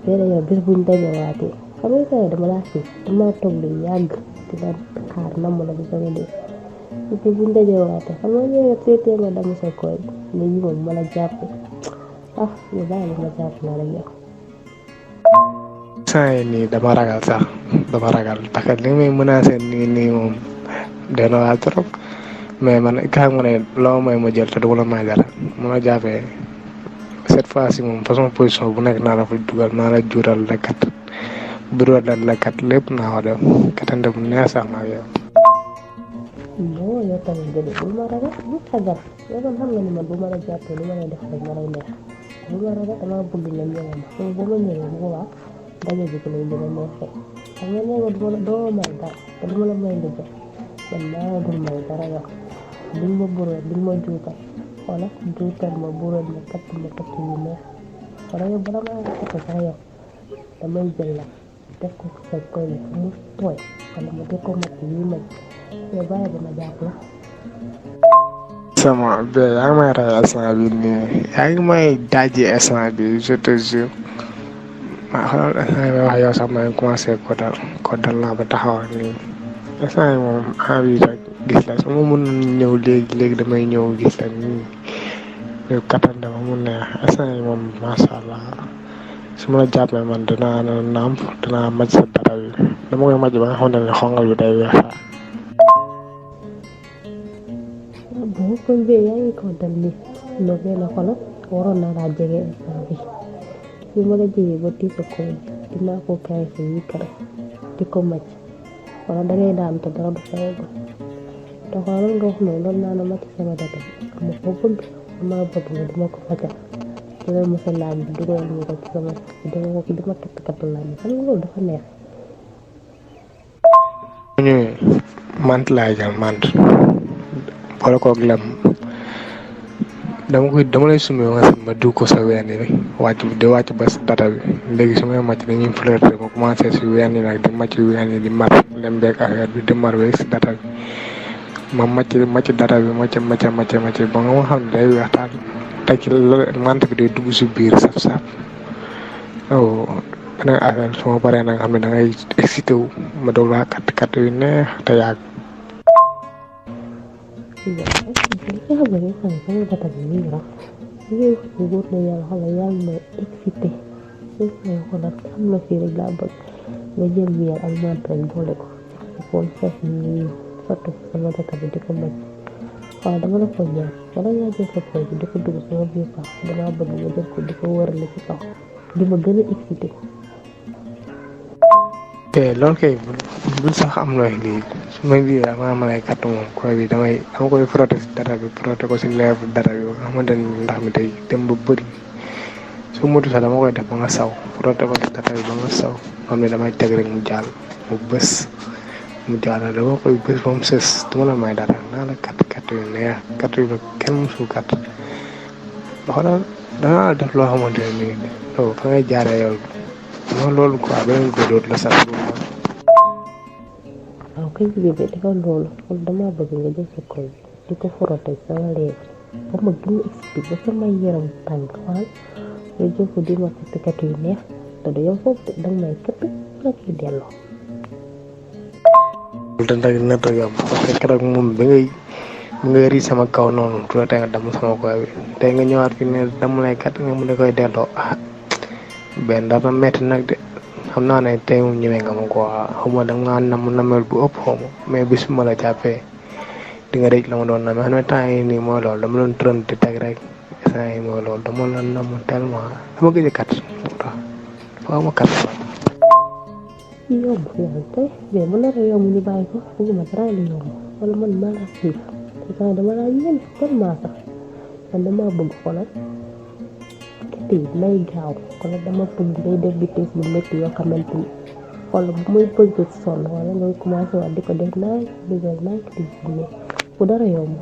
léegi yow bis buñ dajewaatee xam nga tey dama laa xiif dama toog lu yàgg di la xaar namm la bi bëgg a dee bis buñ dajewaatee xam nga yow seetee nga dama sa koy ne yi moom ma la jàppe ñu bàyyi ma jàpp na la yow saa yi nii dama ragal sax dama ragal parce que li may menacé nii moom dana waa trop mais man xam nga ne loo may ma jël te du la may dara mu la jàppee cette fois ci moom façon position bu nekk naa la fa dugal naa la juutal la kat bu doon la kat lépp naa ko def katante bu neex sax naa yow. non yow tamit gëdë bu ma ragal bu ragal yow man xam nga ni man bu ma la jàppee lu ma lay def rek ma lay neex bu ma ragal dama bëgg nga ñëw ma xam bu ma ñëwee bu boobaa daje ji ko lay gën a neexee xam nga nee nga du ma la doo may dara te du ma la may liggéey man maa la dul may dara yow li ma buróot li ma juutal wala juutal ma buróot ma katt yu neex wala yow bala maa katt sax yow damay jël la def ko sa koy mu tooy wala ma def ko mat yi may yow bàyyi ba ma jàpp la sama be yaa ngi may rey instant bi nii yaa ngi may dajji instant bi je te jure maa xoolal instant bi wax yow sax maa ngi commencé kodal naa ba taxaw nii instant yi moom envie rek gis la su ma mën ñëw léegi damay ñëw gis la nii yow kattan dama mu neex instant yi moom macha allah su ma la jàppee man dinaa nàmp dinaa maj sa dara bi dama koy maj ba nga xamante ne xongal bi day weex boo ko bee yaa ngi ko dal li no benn xoolal waroon naa laa jege instant bi ma la jege ba tiisa ko dinaa ko kaay si yi kare di ko màcc wala dangay daan te dara du fayagul te xoolal nga wax noonu loolu naa na màcc sama data ma ko bëgg dama bëgg nga duma ko fajal dina mos a laaj bi dugal ñu ko ci sama dama ko dima katt laaj bi xam nga loolu dafa neex ñëwee mant laay jël mant boole koog lem dama lay sumee nga xam ma diw ko sa ween yi wàcc ba sa data bi léegi su may màcc dañuy flirter ma commencé si ween yi nag di màcc ween yi di mar lem beeg affaire bi di mar beeg si data bi ma màcc data bi màcc ba nga ma xam ne day weex taal teg ci mant bi day dugg si biir saf-saf beneen affaire su ma paree nag xam ne da ngay excité wu ma doog laa kat yu neex te yàgg. li nga xam ne sama data bi nii rax li ngay wax ni góor na yàlla xam ne yaa ngi may excité may xoolal am na fii rek laa bëgg nga jël miel ak mant rek boole ko xool fas ni sotti sama data bi di ko màcc waaw dama la ko ñaan wala nga jël sa koy bi di ko dugg sama biir baax dama bëgg nga jël ko di ko wërale ci kaw di ma gën a excité te loolu kay bul sax am looy lii su ma lii ma lay katt moom koy bi dama koy frotté si data bi frotté ko si lèvre data bi ba nga xamante ni ndax mi day dem ba bëri su motu sax dama koy def ba nga saw frotté ko si data bi ba nga saw xam ne damay teg rek mu jàll mu bës mu jàll dama koy bës ba mu sës duma la may dara naa la katt yu neex katt yu kenn musul katt xoolal danaa la def loo xamante ne nii yow fa ngay jaaree yow non loolu quoi beneen góor dootu la sax waaw kay bébé defal loolu kon dama bëgg nga jël sa koy di ko frotté sama lèvre ba ma gën a excité ba sama yaram tàng xoolal nga jël ko di ma kat yu neex te du yow foofu danga may katt la koy delloo te nag na dëggam parce que keroog moom bi ngay rii sama kaw noonu tu la tey nga damm sama koy bi tey nga ñëwaat fi ne dama lay kat nga mu ne koy delloo benn dafa metti nag de xam naa ne tey moom ñëwee nga ma ko xawma da nga namel bu ëpp xawma mais bis ma la jàppee di nga rëcc la ma doon namee xam ne temps yi nii mooy loolu dama doon tërën di teg rek temps yi mooy loolu dama la nam tellement dama gëj a kat faaw ma kat yomb yaa tey mais mën na la yomb ñu bàyyi ko bëgguma dara la yomb wala man maa la xiif te dama laa yéen tellement sax man dama bëgg xoolal kete yi may gaaw kon dama bëgg day def vitesse bu métti yoo xamante ni wala bu muy bëgg sonn wala ngay commencé waat di ko def naaj dugal naaj di jinne bu dara yomb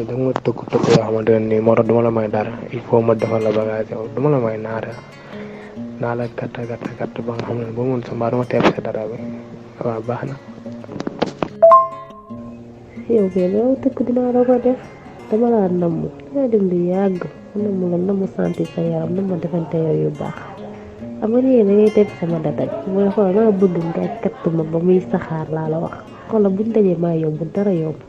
da nga tëgg yoo xamante ne nii moo tax duma la may dara il faut ma defal la bagage yow duma la may naata naa la katt ba nga xam ne ba mun sa mbaa dama teeb sa dara bi waaw baax na yow kay yow tëkk dinaa la ko def dama laa namm dinaa dem di yàgg mu la na mu sentir sa yaram na mu defante yow yu baax xam nga nii da ngay teg sama data mooy xool maa bëgg nga katt ma ba muy saxaar laa la wax xoolal buñ dajee maa yomb dara yomb.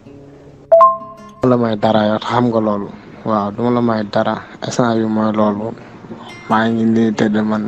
la may dara yow xam nga loolu waaw duma la may dara instant bi mooy loolu maa ngi nii tëdd man